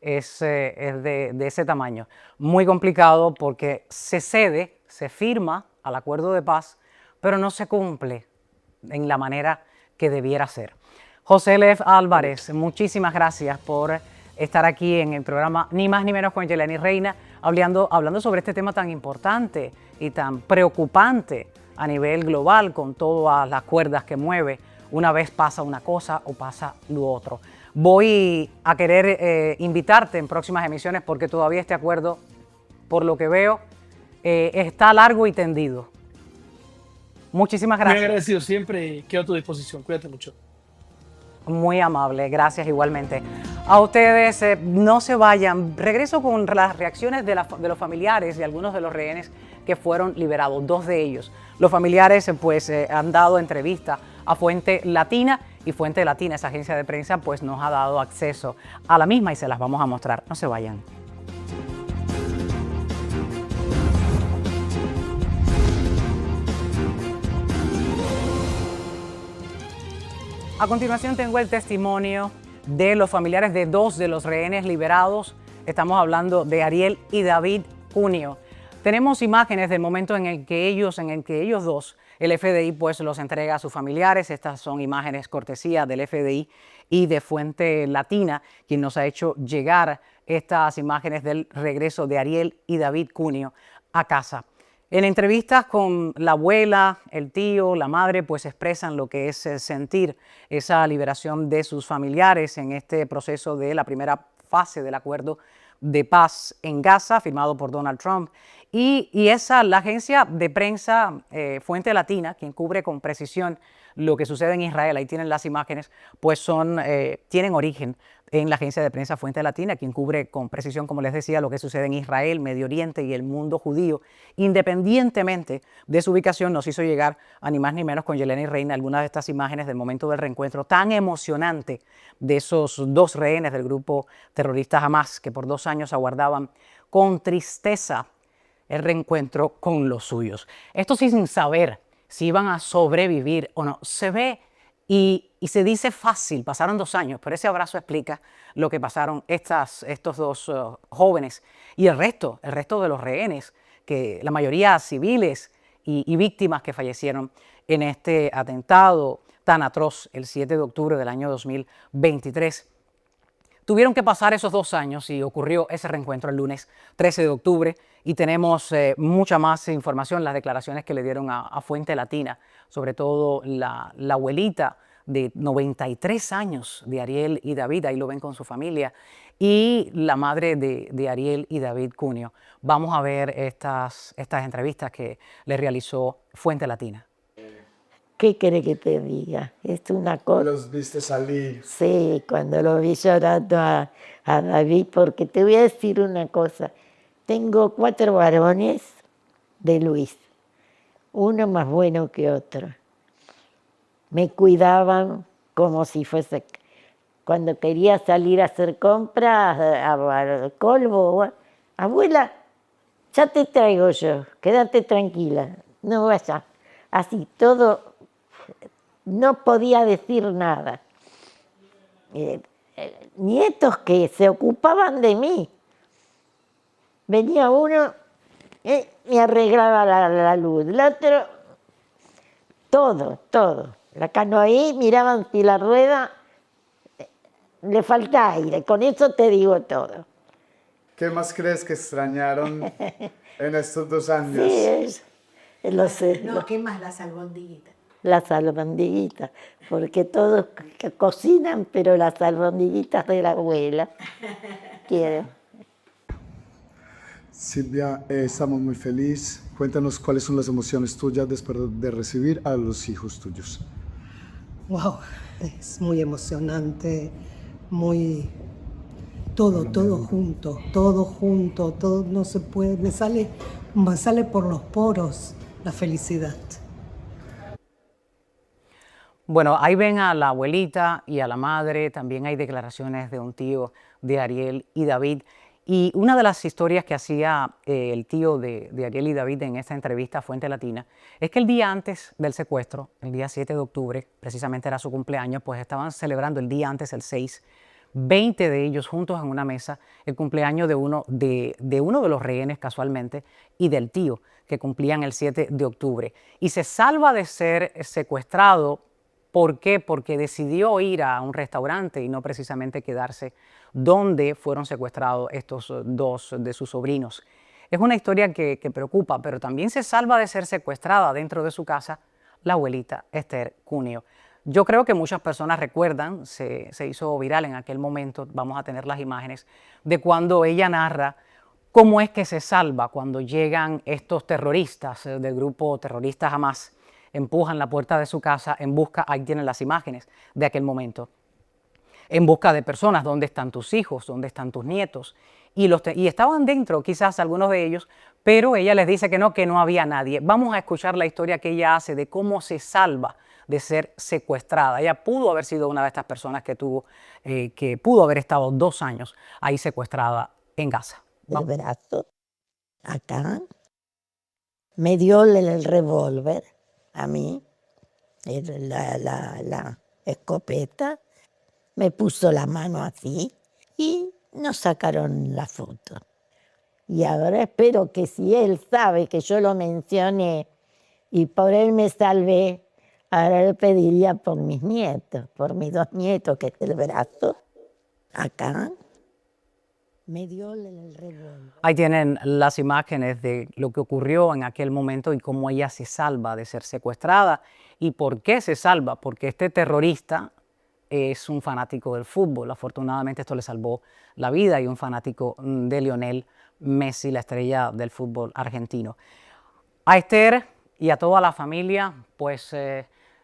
Es de ese tamaño. Muy complicado porque se cede, se firma al acuerdo de paz, pero no se cumple en la manera que debiera ser. José Lev Álvarez, muchísimas gracias por estar aquí en el programa Ni Más Ni Menos con Yeleni Reina, hablando sobre este tema tan importante y tan preocupante a nivel global, con todas las cuerdas que mueve una vez pasa una cosa o pasa lo otro. Voy a querer invitarte en próximas emisiones porque todavía este acuerdo, por lo que veo, está largo y tendido. Muchísimas Muy gracias. agradecido siempre, quedo a tu disposición. Cuídate mucho. Muy amable, gracias igualmente. A ustedes, no se vayan. Regreso con las reacciones de los familiares y algunos de los rehenes que fueron liberados, 2 de ellos. Los familiares han dado entrevista a Fuente Latina y Fuente Latina, esa agencia de prensa, pues nos ha dado acceso a la misma y se las vamos a mostrar. No se vayan. A continuación tengo el testimonio de los familiares de 2 de los rehenes liberados. Estamos hablando de Ariel y David Cunio. Tenemos imágenes del momento en el que ellos 2, el FBI pues los entrega a sus familiares. Estas son imágenes cortesía del FBI y de Fuente Latina, quien nos ha hecho llegar estas imágenes del regreso de Ariel y David Cunio a casa. En entrevistas con la abuela, el tío, la madre, pues expresan lo que es sentir esa liberación de sus familiares en este proceso de la primera fase del acuerdo de paz en Gaza, firmado por Donald Trump. Y la agencia de prensa Fuente Latina, quien cubre con precisión lo que sucede en Israel, ahí tienen las imágenes, pues tienen origen en la agencia de prensa Fuente Latina, quien cubre con precisión, como les decía, lo que sucede en Israel, Medio Oriente y el mundo judío. Independientemente de su ubicación, nos hizo llegar a Ni Más Ni Menos con Yeleni Reina algunas de estas imágenes del momento del reencuentro tan emocionante de esos 2 rehenes del grupo terrorista Hamas, que por 2 años aguardaban con tristeza el reencuentro con los suyos. Esto sin saber si iban a sobrevivir o no. Se ve y se dice fácil, pasaron 2 años, pero ese abrazo explica lo que pasaron estos 2 jóvenes y el resto de los rehenes, que la mayoría civiles y víctimas que fallecieron en este atentado tan atroz el 7 de octubre del año 2023. Tuvieron que pasar esos 2 años y ocurrió ese reencuentro el lunes 13 de octubre y tenemos mucha más información, las declaraciones que le dieron a Fuente Latina, sobre todo la abuelita de 93 años de Ariel y David, ahí lo ven con su familia, y la madre de Ariel y David Cunio. Vamos a ver estas entrevistas que le realizó Fuente Latina. ¿Qué quiere que te diga? Es una cosa. Los viste salir. Sí, cuando lo vi llorando a David, porque te voy a decir una cosa. Tengo 4 varones de Luis, uno más bueno que otro. Me cuidaban como si fuese... Cuando quería salir a hacer compras, al colmo, abuela, ya te traigo yo, quédate tranquila, no vayas. Así todo, no podía decir nada. Nietos que se ocupaban de mí. Venía uno, me arreglaba la luz, el otro, todo. La canoí, miraban si la rueda le falta aire, con eso te digo todo. ¿Qué más crees que extrañaron en estos 2 años? Sí, lo sé. No, ¿qué más? Las albondiguitas. Las albondiguitas, porque todos cocinan, pero las albondiguitas de la abuela quiero. Silvia, estamos muy felices. Cuéntanos cuáles son las emociones tuyas después de recibir a los hijos tuyos. Wow, es muy emocionante, muy... todo junto, todo no se puede, me sale por los poros la felicidad. Bueno, ahí ven a la abuelita y a la madre, también hay declaraciones de un tío de Ariel y David. Y una de las historias que hacía el tío de Ariel y David en esta entrevista a Fuente Latina es que el día antes del secuestro, el día 7 de octubre, precisamente era su cumpleaños, pues estaban celebrando el día antes, el 6, 20 de ellos juntos en una mesa, el cumpleaños de uno de los rehenes casualmente y del tío que cumplían el 7 de octubre. Y se salva de ser secuestrado. ¿Por qué? Porque decidió ir a un restaurante y no precisamente quedarse donde fueron secuestrados estos 2 de sus sobrinos. Es una historia que preocupa, pero también se salva de ser secuestrada dentro de su casa la abuelita Esther Cunio. Yo creo que muchas personas recuerdan, se hizo viral en aquel momento, vamos a tener las imágenes, de cuando ella narra cómo es que se salva cuando llegan estos terroristas del grupo terrorista Hamas, empujan la puerta de su casa en busca, ahí tienen las imágenes de aquel momento, en busca de personas, ¿dónde están tus hijos? ¿Dónde están tus nietos? Y estaban dentro quizás algunos de ellos, pero ella les dice que no había nadie. Vamos a escuchar la historia que ella hace de cómo se salva de ser secuestrada. Ella pudo haber sido una de estas personas que pudo haber estado 2 años ahí secuestrada en Gaza. El brazo, acá, me dio el revólver a mí, la escopeta, me puso la mano así y nos sacaron la foto. Y ahora espero que si él sabe que yo lo mencioné y por él me salvé, ahora le pediría por mis nietos, por mis 2 nietos, que es el brazo, acá. Me dio el revólver. Ahí tienen las imágenes de lo que ocurrió en aquel momento y cómo ella se salva de ser secuestrada. ¿Y por qué se salva? Porque este terrorista es un fanático del fútbol. Afortunadamente esto le salvó la vida y un fanático de Lionel Messi, la estrella del fútbol argentino. A Esther y a toda la familia, pues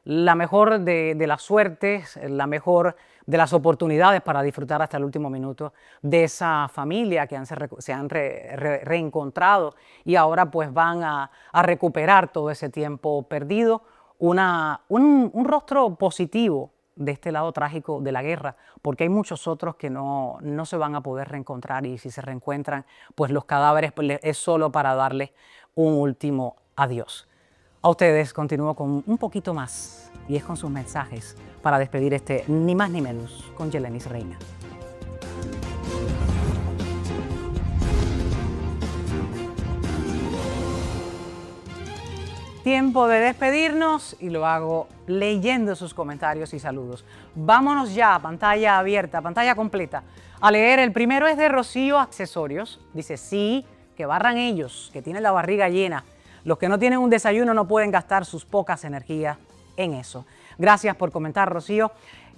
la mejor de las suertes, la mejor de las oportunidades para disfrutar hasta el último minuto de esa familia que se han reencontrado y ahora pues van a recuperar todo ese tiempo perdido, un rostro positivo de este lado trágico de la guerra, porque hay muchos otros que no se van a poder reencontrar y si se reencuentran, pues los cadáveres pues, es solo para darles un último adiós. A ustedes continúo con un poquito más y es con sus mensajes para despedir Ni Más Ni Menos con Yelenis Reina. tiempo de despedirnos y lo hago leyendo sus comentarios y saludos. Vámonos ya a pantalla abierta, pantalla completa, a leer. El primero es de Rocío Accesorios. Dice, sí, que barran ellos, que tienen la barriga llena. Los que no tienen un desayuno no pueden gastar sus pocas energías en eso. Gracias por comentar, Rocío.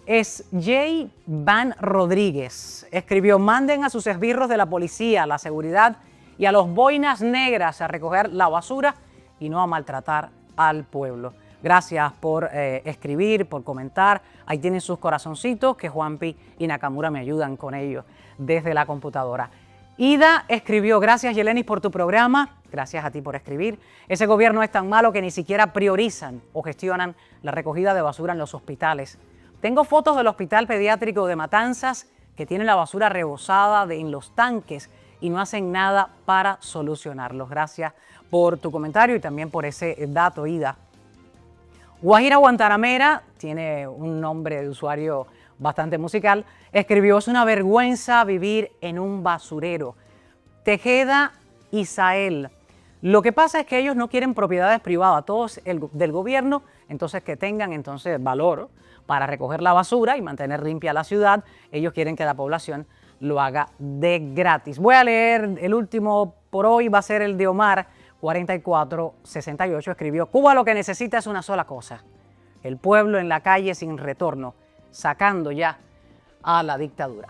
Es J. Van Rodríguez. Escribió, manden a sus esbirros de la policía, a la seguridad y a los boinas negras a recoger la basura y no a maltratar al pueblo. Gracias por escribir, por comentar. Ahí tienen sus corazoncitos que Juanpi y Nakamura me ayudan con ellos desde la computadora. Ida escribió, gracias Yelenis por tu programa, gracias a ti por escribir. Ese gobierno es tan malo que ni siquiera priorizan o gestionan la recogida de basura en los hospitales. Tengo fotos del hospital pediátrico de Matanzas que tiene la basura rebosada en los tanques y no hacen nada para solucionarlos. Gracias por tu comentario y también por ese dato, Ida. Guajira Guantanamera, tiene un nombre de usuario bastante musical, escribió, es una vergüenza vivir en un basurero. Tejeda Isael, lo que pasa es que ellos no quieren propiedades privadas, todos del gobierno, entonces que tengan entonces valor para recoger la basura y mantener limpia la ciudad. Ellos quieren que la población lo haga de gratis. Voy a leer el último por hoy, va a ser el de Omar 4468, escribió, Cuba lo que necesita es una sola cosa, el pueblo en la calle sin retorno, sacando ya a la dictadura.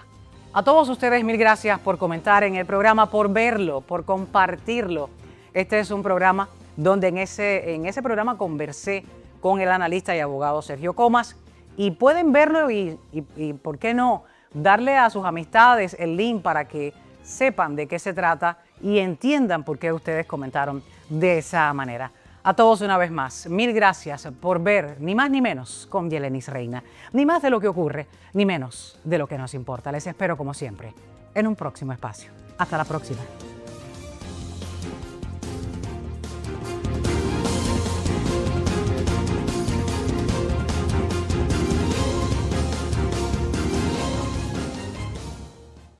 A todos ustedes, mil gracias por comentar en el programa, por verlo, por compartirlo. Este es un programa donde en ese programa conversé con el analista y abogado Sergio Comas y pueden verlo y ¿por qué no? Darle a sus amistades el link para que sepan de qué se trata y entiendan por qué ustedes comentaron de esa manera. A todos una vez más, mil gracias por ver Ni Más Ni Menos con Yelenis Reina. Ni más de lo que ocurre, ni menos de lo que nos importa. Les espero como siempre en un próximo espacio. Hasta la próxima.